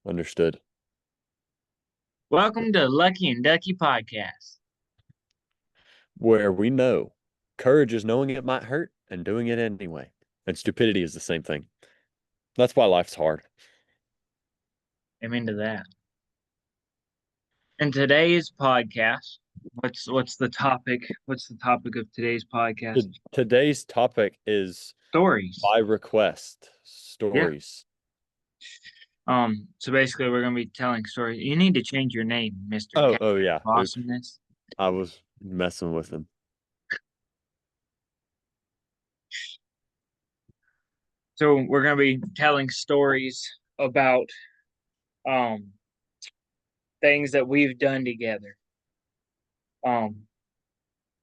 Understood. Welcome to Lucky and Ducky Podcast. Where we know courage is knowing it might hurt and doing it anyway. And stupidity is the same thing. That's why life's hard. I'm into that. In today's podcast, what's the topic? What's the topic of today's podcast? Today's topic is Stories. by request Yeah. stories. So basically we're gonna be telling stories. You need to change your name, Mr. Oh yeah. Oops. Awesomeness. I was messing with him. So we're gonna be telling stories about um things that we've done together. Um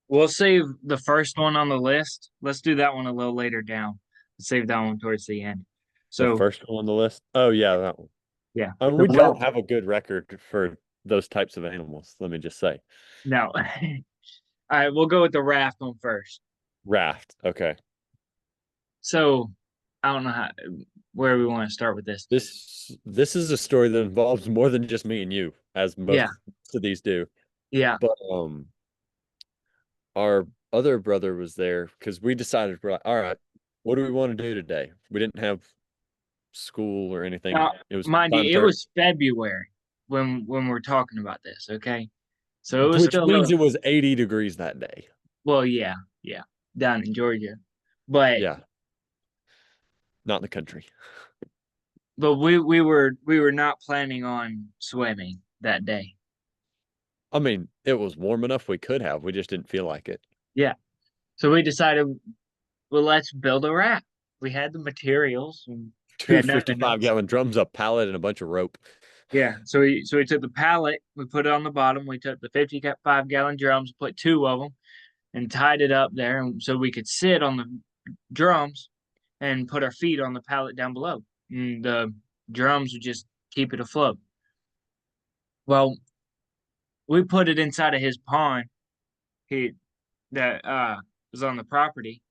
we'll save the first one on the list. Let's do that one a little later down. Let's save that one towards the end. The So first one on the list. Oh yeah, that one. yeah. We don't have a good record for those types of animals, let me just say. No. All right, we'll go with the raft one first. Raft. Okay. So I don't know where we want to start with this. This is a story that involves more than just me and you, as Yeah, most of these do. yeah. But our other brother was there because we decided we're like, all right, what do we want to do today? We didn't have school or anything. Now, It was mind you, time it turn, was February when we're talking about this. Okay, so it was which still a means little. it was 80 degrees that day. Well, yeah, yeah, down in Georgia, but Yeah, not in the country. we were not planning on swimming that day. I mean, it was warm enough we could have. We just didn't feel like it. Yeah, so we decided, well, let's build a raft. We had the materials, and we Two had nothing 55-gallon drums, a pallet, and a bunch of rope. Yeah, so we took the pallet, we put it on the bottom. We took the 55-gallon drums, put two of them, and tied it up there, and so we could sit on the drums and put our feet on the pallet down below. And the drums would just keep it afloat. Well, we put it inside of his pond he that was on the property,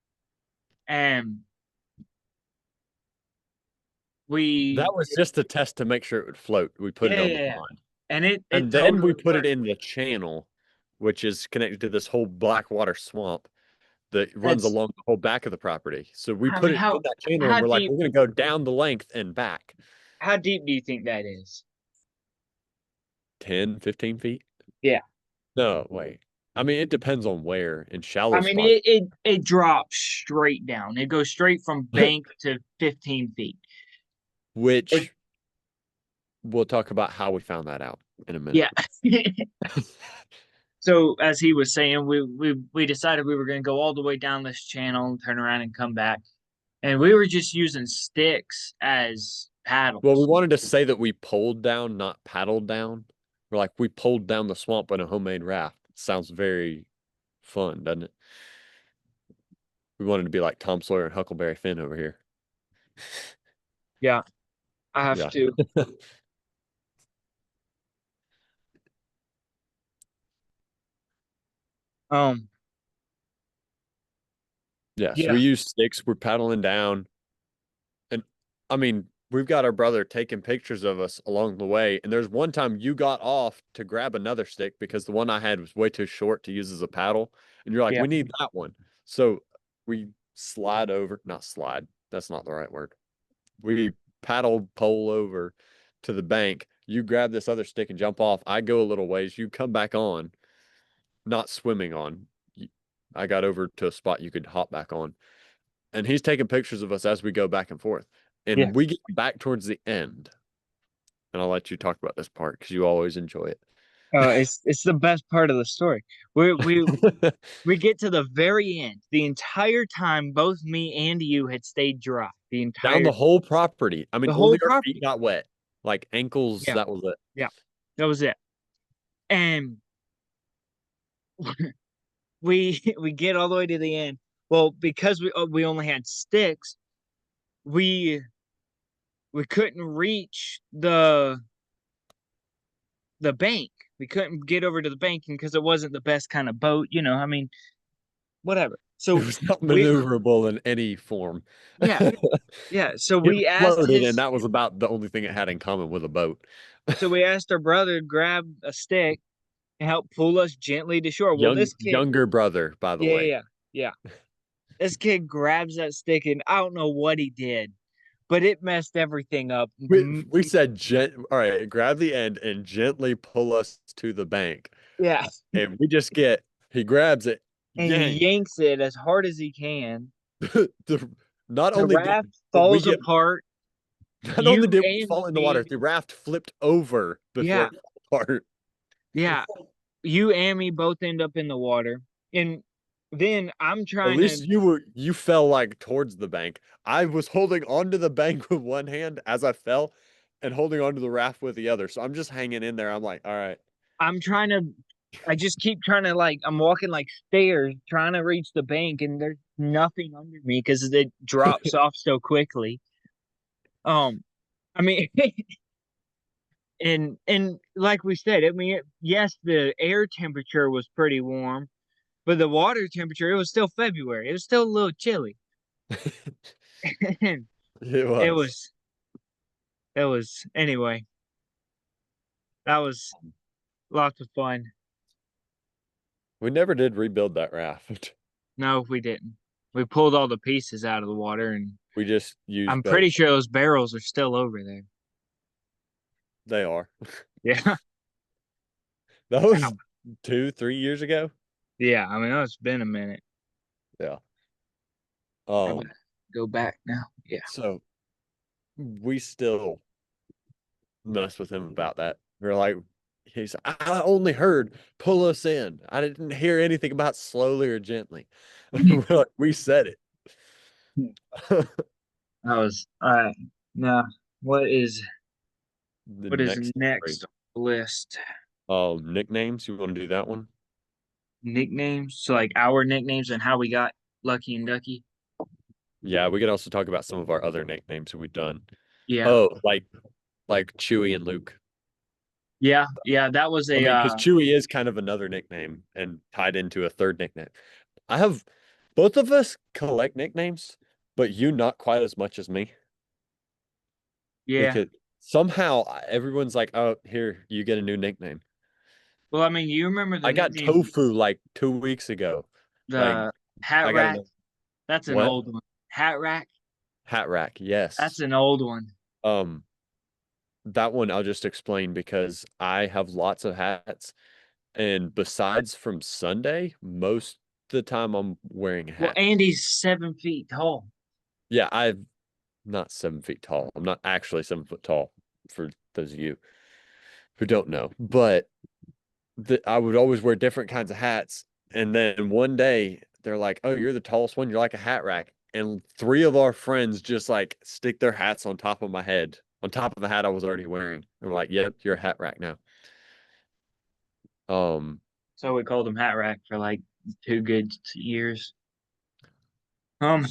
and we That was just a test to make sure it would float. We put it yeah, on yeah, the yeah. pond. And it And then we totally put it worked. in the channel, which is connected to this whole Blackwater swamp that runs That's along the whole back of the property. So we I put mean, it in that channel and how we're like, deep we're going to go down the length and back how deep do you think that is? 10, 15 feet. Yeah. No, wait. I mean, it depends on where. In I shallow mean, spots, it drops straight down. It goes straight from bank to 15 feet. It, which we'll talk about how we found that out in a minute. yeah. So as he was saying, we decided we were going to go all the way down this channel, turn around, and come back. And we were just using sticks as Well, we paddles. wanted to say that we pulled down, not paddled down. We're like, we pulled down the swamp in a homemade raft. It sounds very fun, doesn't it? We wanted to be like Tom Sawyer and Huckleberry Finn over here. Yeah, I have Yeah. to. Um, Yeah. So yeah, we use sticks. We're paddling down. And I mean, we've got our brother taking pictures of us along the way. And there's one time you got off to grab another stick because the one I had was way too short to use as a paddle. And you're like, yeah, we need that one. So we slide over, not slide. That's not the right word. We paddle pole over to the bank. You grab this other stick and jump off. I go a little ways. You come back on, not swimming on. I got over to a spot you could hop back on. And he's taking pictures of us as we go back and forth. yeah. And we get back towards the end. And I'll let you talk about this part because you always enjoy It's the best part of the story. We it. we get to the very end. The entire time, both me and you had stayed dry. The Down entire the whole property. I mean, the whole only our feet property. got wet. Like ankles, Yeah, that was it. yeah. That was it. And we get all the way to the end. Well, because we only had sticks, we we couldn't reach the bank. We couldn't get over to the bank because it wasn't the best kind of boat, I mean, whatever. So It was not we, maneuverable in any form. yeah, yeah. So It we asked floated, and his, that was about the only thing it had in common with a boat. so we asked our brother to grab a stick and help pull us gently to shore. Well, this kid, Younger brother, by the yeah, way. yeah, yeah. This kid grabs that stick and I don't know what he did, but it messed everything up. We said, all right, grab the end and gently pull us to the bank. Yeah. And he grabs it, And yank. yanks it as hard as he can. The, not The only did raft we falls get, apart. not only You did we and fall in the water, me, the raft flipped over before yeah, it fell apart. yeah. You and me both end up in the water. And then I'm At trying to, least you fell like towards the bank. I was holding onto the bank with one hand as I fell and holding onto the raft with the other. So I'm just hanging in there. I'm like, all right. I'm trying to, I just keep trying to like, I'm walking like stairs trying to reach the bank and there's nothing under me because it drops off so quickly. Um, I mean, and like we said, I mean, yes, the air temperature was pretty warm, but the water temperature, it was still February. It was still a little chilly. And It it was. was, it was, anyway, that was lots of fun. We never did rebuild that raft. No, we didn't. We pulled all the pieces out of the water, and We just used I'm pretty boats. sure those barrels are still over there. They are. Yeah. That was 2, 3 years ago. Yeah. I mean, it's been a minute. Yeah. I'm gonna Um, go back now. Yeah. so we still mess with him about that. We're like, I only heard pull us in. I didn't hear anything about slowly or gently. We're like, we said it. That was all right. Now, what is The what is next story. next on the list? Nicknames. You want to do that one? Nicknames. So like our nicknames and how we got Lucky and Ducky. Yeah, we could also talk about some of our other nicknames that we've done. Yeah. Oh, like Chewy and Luke. Yeah. Yeah. That was I a mean, because Chewy is kind of another nickname and tied into a third nickname. I have both of us collect nicknames, but you not quite as much as me yeah. because somehow everyone's like, "Oh, here you get a new nickname." Well, I mean, you remember the I got nickname, Tofu like 2 weeks ago. Like the Hat I got Rack. a That's an what? old one. Hat Rack. Hat rack. That's Yes. an old one. Um, that one I'll just explain because I have lots of hats, and besides from Sunday, most of the time I'm wearing a Well, hat. Andy's 7 feet tall. Yeah, I'm not 7 feet tall. I'm not actually 7 foot tall for those of you who don't know. But I would always wear different kinds of hats. And then one day they're like, "Oh, you're the tallest one. You're like a hat rack." And three of our friends just like stick their hats on top of my head, on top of the hat I was already wearing. And we're like, "Yep, you're a hat rack now." Um, So we called him Hat Rack for like 2 good years. Um,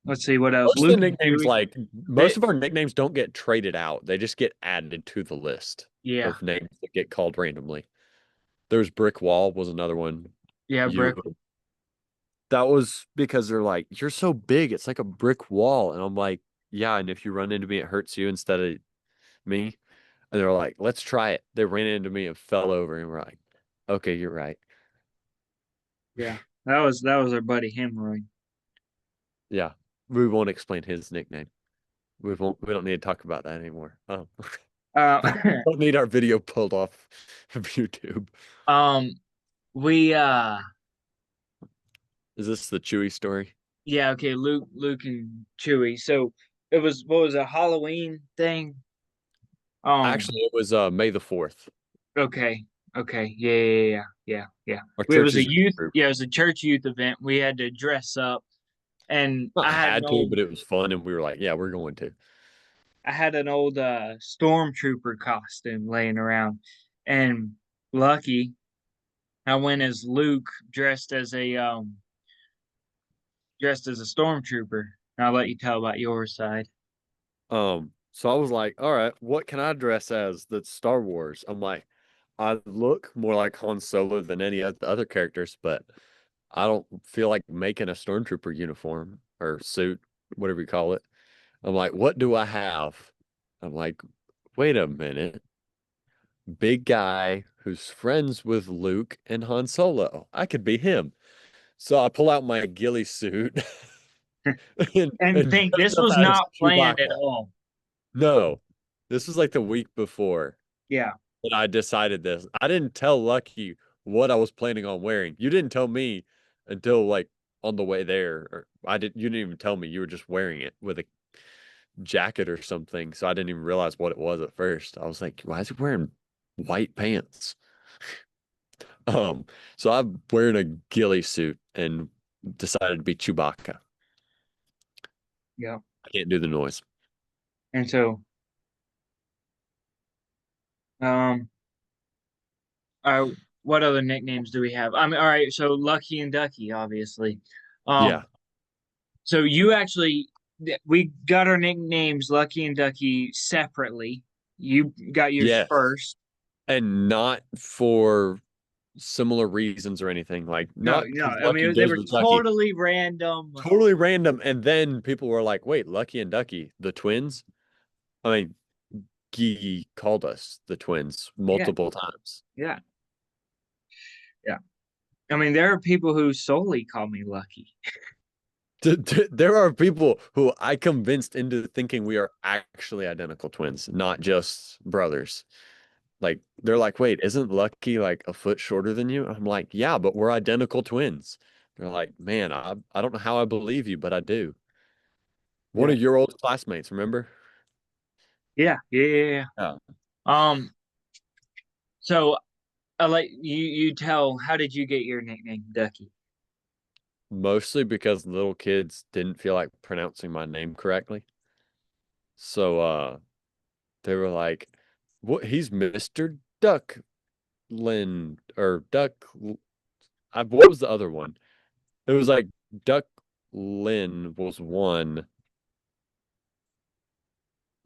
let's see what else. most of the Luke and nicknames, Chewie. like They, most of our nicknames don't get traded out. They just get added to the list yeah, of names that get called randomly. There's Brick Wall was another one. yeah, You Brick. That was because they're like, "You're so big, it's like a brick wall." And I'm like, "Yeah, and if you run into me, it hurts you instead of me." And they're like, "Let's try it." They ran into me and fell over, and we're like, "Okay, you're right." Yeah, that was our buddy Hemroy. Yeah. We won't explain his nickname. We don't need to talk about that anymore. Oh. Uh, Don't need our video pulled off of YouTube. um, we Is this the Chewy story? yeah, okay, Luke and Chewie. So it was what was a Halloween thing? Um, Actually, it was May the 4th. okay, okay, yeah. Our It was church's a youth, group. yeah, it was a church youth event. We had to dress up, and Not had to, but it was fun, and we were like, "Yeah, we're going to." I had an old stormtrooper costume laying around, and lucky I went as Luke dressed as a stormtrooper. And I'll let you tell about your side. So I was like, "All right, what can I dress as that's Star Wars?" I'm like, I look more like Han Solo than any of the other characters, but I don't feel like making a stormtrooper uniform or suit, whatever you call it. I'm like, what do I have? I'm like, wait a minute. Big guy who's friends with Luke and Han Solo. I could be him. So I pull out my ghillie suit And and think dress this up was as not planned at Chewbacca. all. No, this was like the week before Yeah. that I decided this. I didn't tell Lucky what I was planning on wearing. You didn't tell me until like on the way there. Or you didn't even tell me. You were just wearing it with a jacket or something. So I didn't even realize what it was at first. I was like, why is he wearing white pants? Um, so I'm wearing a ghillie suit and decided to be Chewbacca. Yeah. I can't do the noise. And so, um, uh, what other nicknames do we have? I mean, all right, so Lucky and Ducky, obviously. Yeah. Um, so you actually, we got our nicknames Lucky and Ducky separately. You got yours Yes. first. And not for similar reasons or anything. Like No, not no, because I Lucky mean they goes were with Ducky. totally random. Totally random. And then people were like, wait, Lucky and Ducky, the twins? I mean, Gigi called us the twins Yeah, multiple times. yeah, yeah. I mean, there are people who solely call me Lucky. There are people who I convinced into thinking we are actually identical twins, not just brothers. Like they're like, wait, isn't Lucky like a foot shorter than you? I'm like, yeah, but we're identical twins. They're like, man, I don't know how I believe you, but I do. One Yeah, of your old classmates, remember? yeah, yeah, yeah, yeah. Yeah. So I like you tell, how did you get your nickname, Ducky? Mostly because little kids didn't feel like pronouncing my name correctly. So they were like, what he's Mr. Duckland or what was the other one? It was like Duck Lynn was one,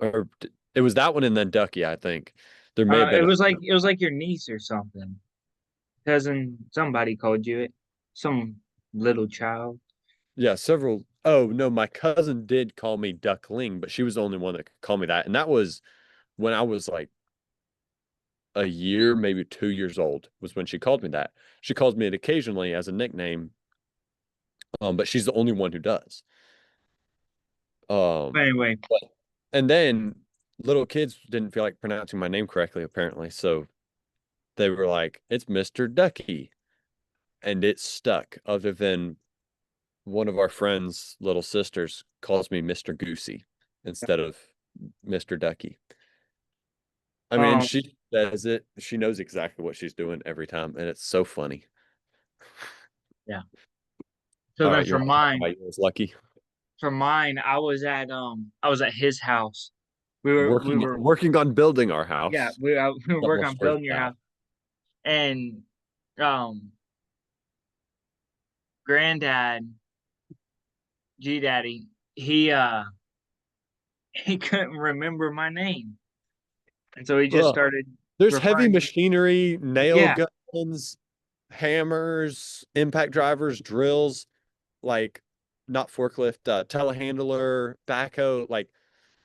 or it was that one and then Ducky, I think. There may have been It was like your niece or something. Cousin, somebody called you it. Some little child. yeah, several. Oh no, my cousin did call me Duckling, but she was the only one that could call me that. And that was when I was like a year, maybe 2 years old, was when she called me that. She calls me it occasionally as a nickname, but she's the only one who does. But Um, anyway, but- and then little kids didn't feel like pronouncing my name correctly, apparently. So they were like, it's Mr. Ducky. And it stuck, other than one of our friends' little sisters calls me Mr. Goosey instead of Mr. Ducky. I mean, um, she says it, she knows exactly what she's doing every time, and it's so funny. yeah. So All then right, you want to talk about yours, Lucky? for mine, I was at his house. We were, Working on building our yeah, house. we were working Almost on first building your that. house, and um, granddad, G Daddy, he couldn't remember my name, and so he just Ugh. started There's heavy referring. machinery, nail Yeah, guns, hammers, impact drivers, drills, like not forklift, telehandler, backhoe, like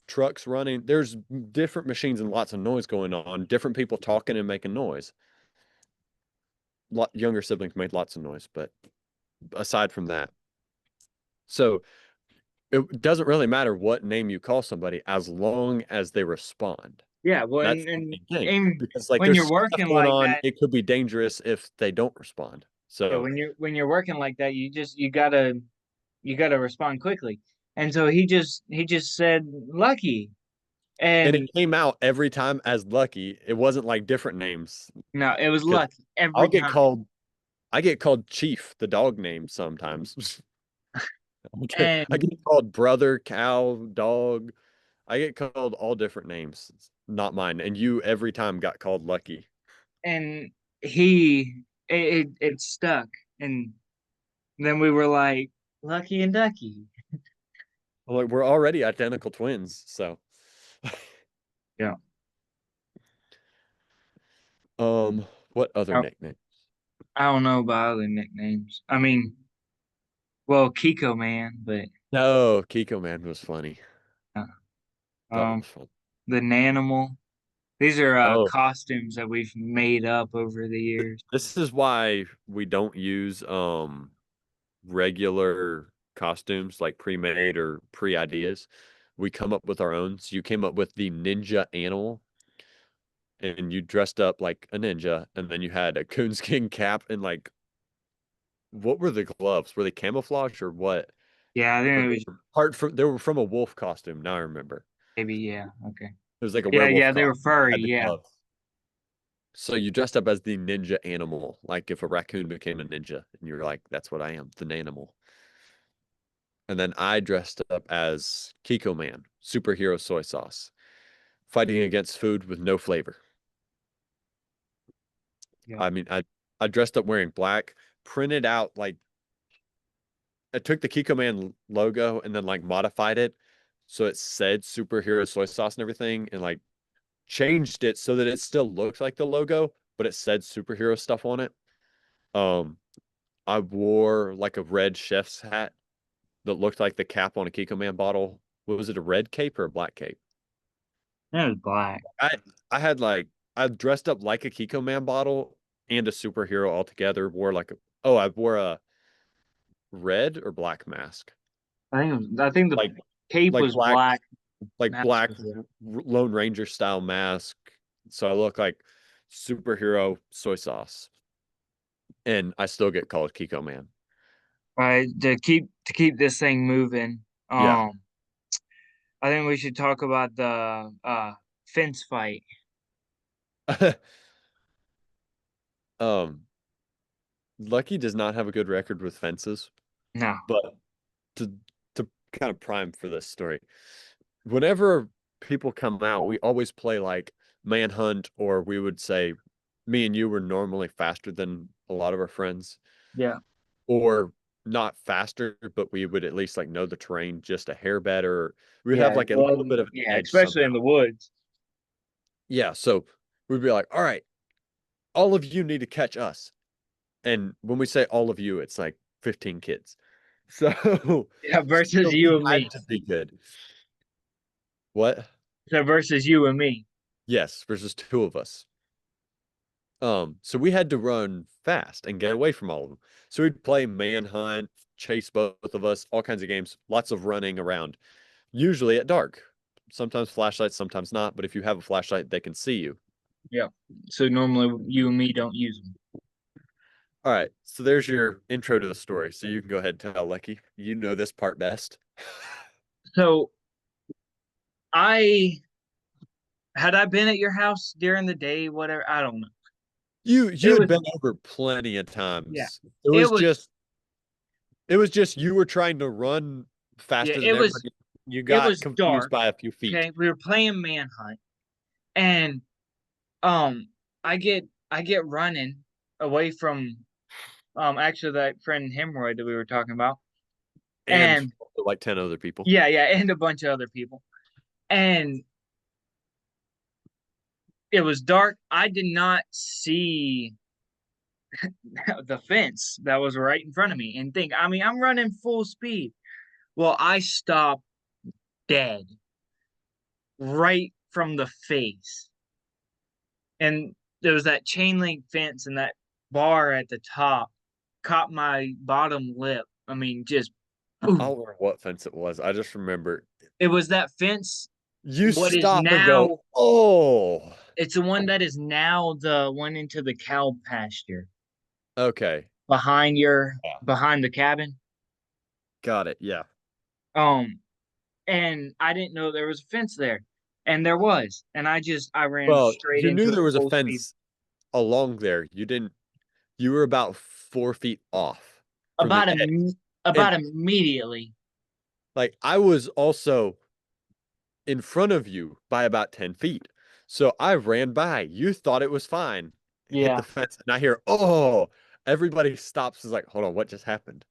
trucks running. There's different machines and lots of noise going on, different people talking and making noise. Lot younger siblings made lots of noise, but aside from that, so it doesn't really matter what name you call somebody as long as they respond. yeah. Well, That's the and main thing and because like when there's you're stuff working going like on. that, It could be dangerous if they don't respond. yeah, So, when you're working like that, you gotta respond quickly. And so he just said lucky, and it and came out every time as Lucky. It wasn't like different names no, it was because lucky every I'll get time. called, I get called Chief, the dog name sometimes. I And get called brother, cow, dog. I get called all different names. It's not mine. And you every time got called Lucky. and it stuck, and then we were like Lucky and Ducky. I'm like, we're already identical twins. So, Yeah. what other Uh, nickname? I don't know about other nicknames. I mean, well, Kiko Man, but No, Kiko Man was funny. uh, That um, was fun. the Nanimal. These are Oh, costumes that we've made up over the years. this is why we don't use regular costumes like pre-made or pre-ideas. We come up with our own. So you came up with the ninja animal and you dressed up like a ninja and then you had a coonskin cap and like what were the gloves? Were they camouflage or what? Yeah, I think Or it they was were part from they were from a wolf costume. Now I remember. maybe, yeah, okay. It was like a Yeah, werewolf yeah, they were costume. It furry, had the yeah. gloves. So you dressed up as the ninja animal, like if a raccoon became a ninja, and you're like, "That's what I am, the animal." And then I dressed up as Kiko Man, superhero soy sauce, fighting against food with no flavor. Yeah. I mean, I dressed up wearing black, printed out like I took the Kiko Man logo and then like modified it so it said superhero soy sauce and everything, and like changed it so that it still looked like the logo, but it said superhero stuff on it. Um, I wore like a red chef's hat that looked like the cap on a Kiko Man bottle. What was it, a red cape or a black cape? It was black. I had like I dressed up like a Kiko Man bottle and a superhero altogether. Wore like a I wore a red or black mask. I think the Like cape like was black black. like Mask black was red. Lone Ranger style mask. So I look like superhero soy sauce. And I still get called Kiko Man. All right, to keep this thing moving. Yeah. I think we should talk about the fence fight. um Lucky does not have a good record with fences, No. but to kind of prime for this story, whenever people come out, we always play like manhunt, or we would say me and you were normally faster than a lot of our friends, Yeah. or not faster, but we would at least like know the terrain just a hair better. We would have Yeah. like a Well, little bit of an yeah, edge especially in somehow. the woods. Yeah, so we'd be like, all right, all of you need to catch us. And when we say all of you, it's like 15 kids. So, Yeah, versus so we you and had me. to be good. What? So versus you and me. Yes, versus two of us. So we had to run fast and get away from all of them. So we'd play manhunt, chase both of us, all kinds of games, lots of running around, usually at dark. Sometimes flashlights, sometimes not, but if you have a flashlight, they can see you. Yeah. So normally you and me don't use them. All right, so there's your intro to the story. So you can go ahead and tell Lucky. You know this part best. So I had I been at your house during the day, whatever, I don't know. You It had was been over plenty of yeah. times. It was It was just you were trying to run yeah, faster than everybody. You it got was confused dark. by a few feet. Okay. We were playing manhunt and um I get running away from actually that friend hemorrhoid that we were talking about. And And like 10 other people. yeah, yeah, and a bunch of other people. And it was dark. I did not see the fence that was right in front of me and think, I mean, I'm running full speed. Well, I stopped dead right from the face. And there was that chain link fence and that bar at the top caught my bottom lip. I mean, just I boom. don't remember what fence it was. I just remember It was that fence, you what is stop and go, now, oh, it's the one that is now the one into the cow pasture okay. Yeah. behind the cabin. Got it. Yeah. Um, and I didn't know there was a fence there, and there was, and I ran Well, straight you knew into it there was a full speed. fence along there. You were about 4 feet off from the About edge. about And immediately. like I was also in front of you by about 10 feet. So I ran by. You thought it was fine. Hit the Yeah, fence, and I hear, oh, everybody stops. Is like, hold on, what just happened?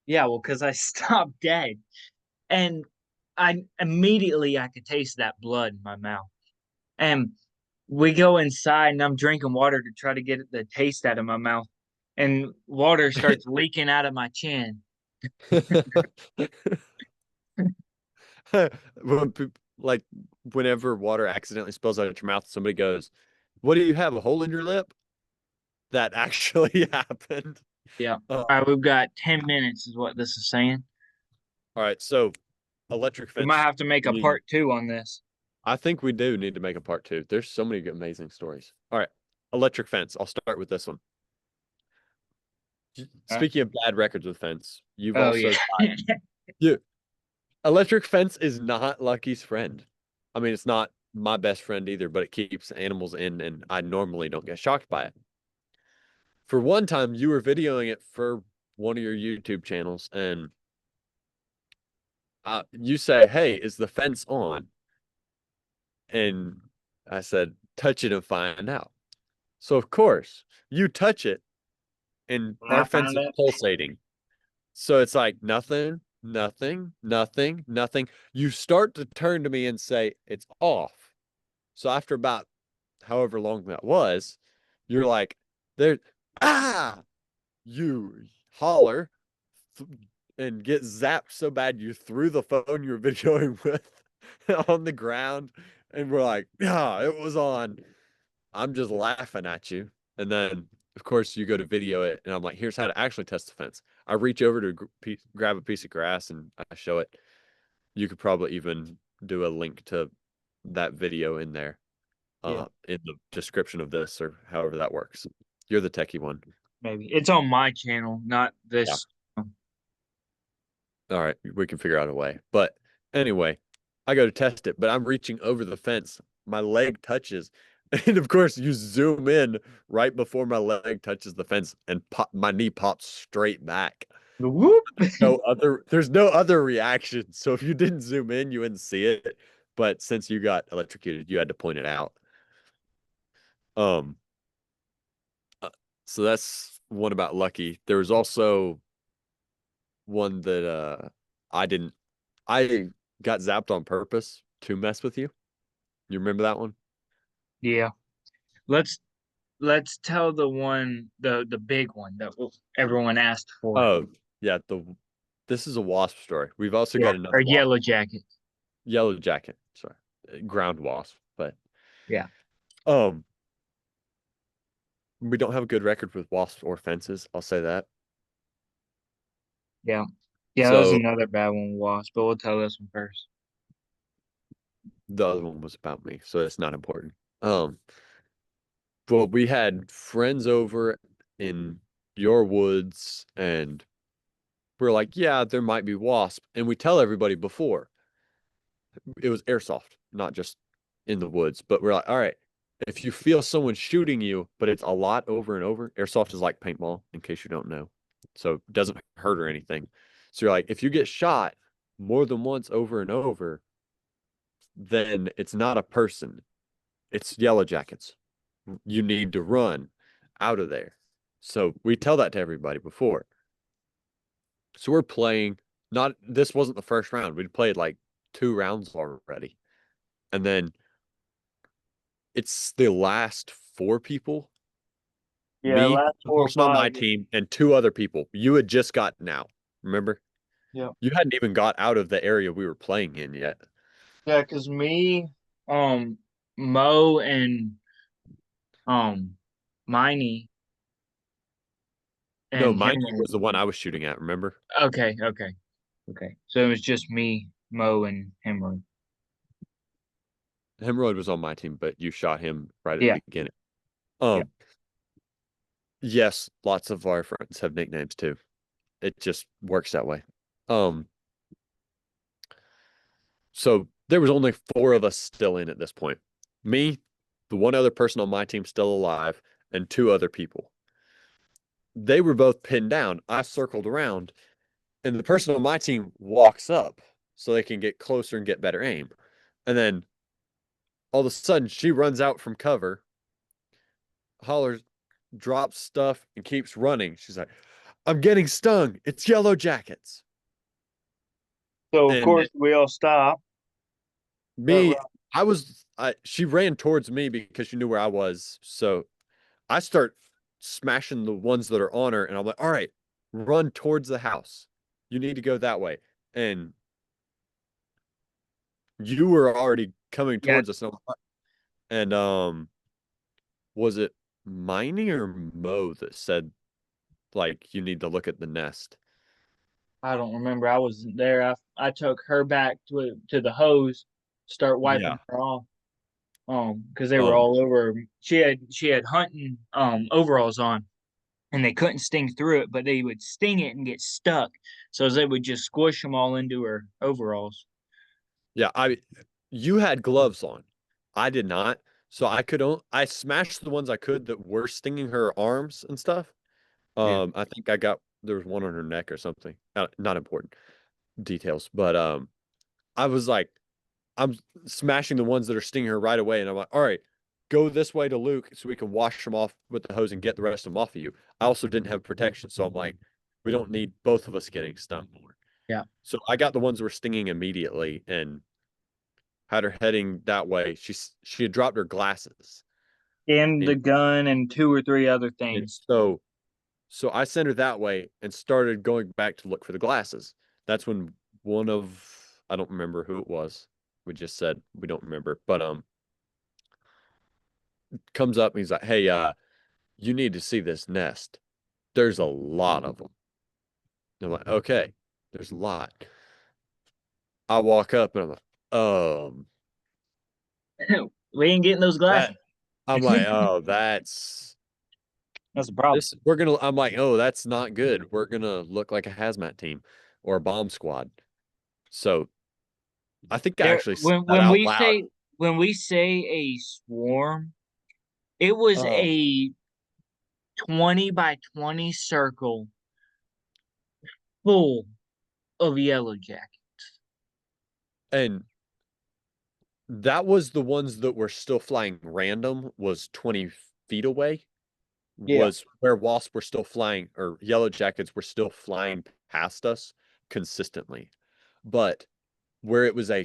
yeah. Well, because I stopped dead, and I could taste that blood in my mouth, and we go inside and I'm drinking water to try to get the taste out of my mouth. And water starts leaking out of my chin. When like whenever water accidentally spills out of your mouth, somebody goes, "What do you have? A hole in your lip?" That actually happened. Yeah. Uh, All right, we've got 10 minutes is what this is saying. all right, so electric We might fence. have to make a You, part 2 on this. I think we do need to make a part two. There's so many amazing stories. All right, electric fence. I'll start with this one. Uh, Speaking of bad records with fence, you've oh also yeah. got you. Electric fence is not Lucky's friend. I mean, it's not my best friend either, but it keeps animals in, and I normally don't get shocked by it. For one time, you were videoing it for one of your YouTube channels, and you say, "Hey, is the fence on?" And I said, "Touch it and find out." So of course, you touch it, and And our I fence found is it. pulsating. So it's like nothing, nothing, nothing, nothing. You start to turn to me and say, "It's off." So after about however long that was, you're like, there, ah, you holler and get zapped so bad you threw the phone you were videoing with on the ground. And we're like, yeah, it was on. I'm just laughing at you. And then, of course, you go to video it, and I'm like, here's how to actually test the fence. I reach over to grab a piece of grass and I show it. You could probably even do a link to that video in there, Yeah, in the description of this or however that works. You're the techie one. maybe. It's on my channel, not Yeah. this. All right. We can figure out a way. But anyway, I go to test it, but I'm reaching over the fence. My leg touches. And of course, you zoom in right before my leg touches the fence and my knee pops straight back. Whoop. There's no other reaction. So if you didn't zoom in, you wouldn't see it. But since you got electrocuted, you had to point it out. Um, uh, so that's one about Lucky. There was also one that I didn't I got zapped on purpose to mess with you. You remember that one? Yeah. Let's let's tell the big one that everyone asked for. Oh, yeah, this is a wasp story. We've also Yeah. got another Or wasp. Yellow Jacket. Yellow jacket, sorry. Ground wasp, but Yeah. um we don't have a good record with wasps or fences, I'll say that. Yeah. Yeah, that was So another bad one, Wasp, but we'll tell this one first. the other one was about me, so it's not important. Um well, we had friends over in your woods, and we're like, yeah, there might be wasp, and we tell everybody before. It was airsoft, not just in the woods. But we're like, all right, if you feel someone shooting you, but it's a lot over and over, airsoft is like paintball, in case you don't know. So it doesn't hurt or anything. So you're like, if you get shot more than once over and over, then it's not a person. It's yellow jackets. You need to run out of there. So we tell that to everybody before. So we're playing, not this wasn't the first round. We'd played like 2 rounds already. And then it's the last 4 people. Yeah, Me, last the four or person on my five. team, and 2 other people. You had just gotten out. Remember? Yeah. You hadn't even got out of the area we were playing in yet. Yeah, because me, um, Mo and um Miney No, and mine Henry. was the one I was shooting at. Remember? Okay, okay, okay. So it was just me, Mo, and Henry. Hemorrhoid was on my team, but you shot him right at Yeah, the beginning. yeah. Yes, lots of our friends have nicknames too. It just works that way. Um, so there was only 4 of us still in at this point. Me, the one other person on my team still alive, and 2 other people. They were both pinned down. I circled around, and the person on my team walks up so they can get closer and get better aim. And then all of a sudden, she runs out from cover, hollers, drops stuff, and keeps running. She's like, I'm getting stung. It's yellow jackets. So of And course we all stop. But me, she ran towards me because she knew where I was. So I start smashing the ones that are on her, and I'm like, all right, run towards the house. You need to go that way. And you were already coming Yeah, towards us. And was it Miney or Mo that said like you need to look at the nest? I don't remember. I wasn't there. I took her back to the hose, start Yeah. wiping her off. Because they were Um, all over. She had hunting overalls on, and they couldn't sting through it, but they would sting it and get stuck. So they would just squish them all into her overalls. yeah, you had gloves on. I did not. So I smashed the ones I could that were stinging her arms and stuff. Yeah. I think there was one on her neck or something. Not important details, but I was like, I'm smashing the ones that are stinging her right away, and I'm like, all right, go this way to Luke so we can wash them off with the hose and get the rest of them off of you. I also didn't have protection, so I'm like, we don't need both of us getting stung more. Yeah. So I got the ones that were stinging immediately and had her heading that way. She had dropped her glasses, And the and, gun and two or three other and things. so I sent her that way and started going back to look for the glasses. That's when one of I don't remember who it was. We just said we don't remember, but comes up and he's like, "Hey, you need to see this nest. There's a lot of them." I'm like, "Okay, there's a lot." I walk up and I'm like, We ain't getting those that glasses. I'm like, "Oh, that's That's the problem. this." We're gonna. I'm like, "Oh, that's not good. We're gonna look like a hazmat team or a bomb squad." So I think I There actually said when that when out we loud. say when we say a swarm, it was Oh, a 20 by 20 circle full of yellow jacket. and that was the ones that were still flying random was 20 feet away. Yeah. Was where wasps were still flying or yellow jackets were still flying past us consistently. But where it was a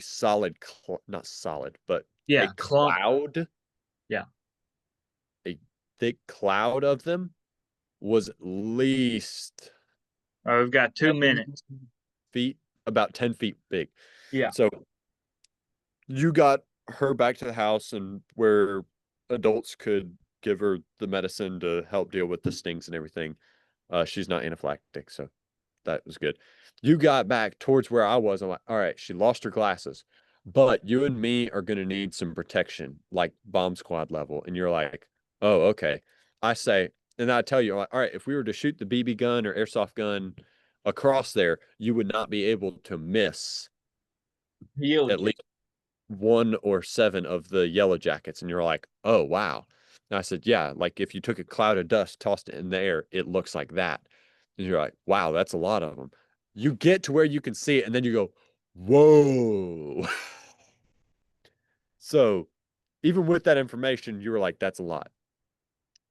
not solid, but a Yeah. Clump. cloud, Yeah. a thick cloud of them was at least All right, we've got 2 minutes. 10 feet, about 10 feet big. Yeah. So you got her back to the house and where adults could give her the medicine to help deal with the stings and everything. She's not anaphylactic, so that was good. You got back towards where I was. I'm like, all right, she lost her glasses, but you and me are going to need some protection, like bomb squad level. And you're like, oh, okay. I say, and I tell you, I'm like, all right, if we were to shoot the BB gun or airsoft gun across there, you would not be able to miss Yellow at jacket. least one or seven of the yellow jackets. And you're like, oh, wow. And I said, yeah, like if you took a cloud of dust, tossed it in the air, it looks like that. And you're like, wow, that's a lot of them. You get to where you can see it, and then you go, whoa. So even with that information, you were like, that's a lot.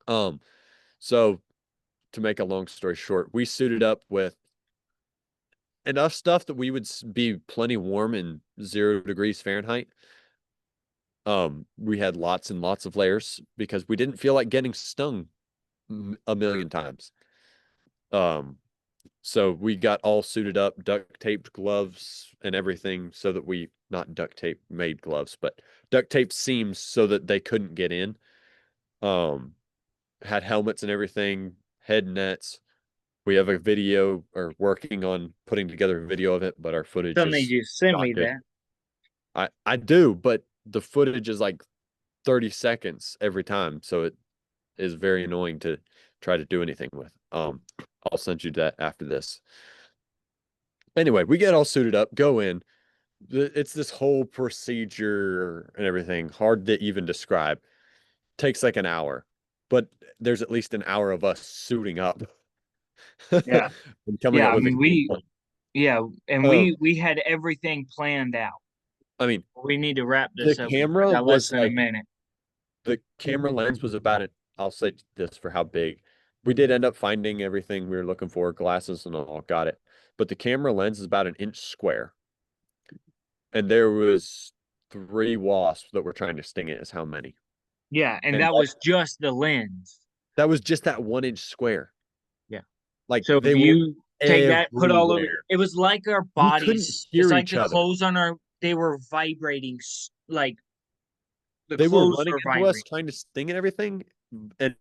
Um, so to make a long story short, we suited up with enough stuff that we would be plenty warm in 0 degrees Fahrenheit. We had lots and lots of layers because we didn't feel like getting stung a million times. Um, so we got all suited up, duct taped gloves and everything so that we not duct tape made gloves, but duct tape seams so that they couldn't get in. Um, had helmets and everything, head nets. We have a video or working on putting together a video of it, but our footage Still need is you to send not me good. that. I do, but the footage is like 30 seconds every time, so it is very annoying to try to do anything with. I'll send you that after this. Anyway, we get all suited up, go in. It's this whole procedure and everything, hard to even describe. Takes like an hour, but there's at least an hour of us suiting up Yeah. and coming Yeah. up I with a mean, game we, plan. yeah. And Uh, we had everything planned out. I mean, We need to wrap the this up. We camera got less was than a like minute. the camera lens was about it. I'll say this for how big. We did end up finding everything we were looking for, glasses and all, got it. But the camera lens is about an inch square. And there was 3 wasps that were trying to sting it is how many. Yeah, and And that was just the lens. that was just that 1-inch square. Yeah. Like So if they were you take that, put all over, everywhere. it was like our We couldn't bodies. It's hear like each the other. clothes on our, they were vibrating, like the They were clothes running were into us vibrating. trying to sting and everything, and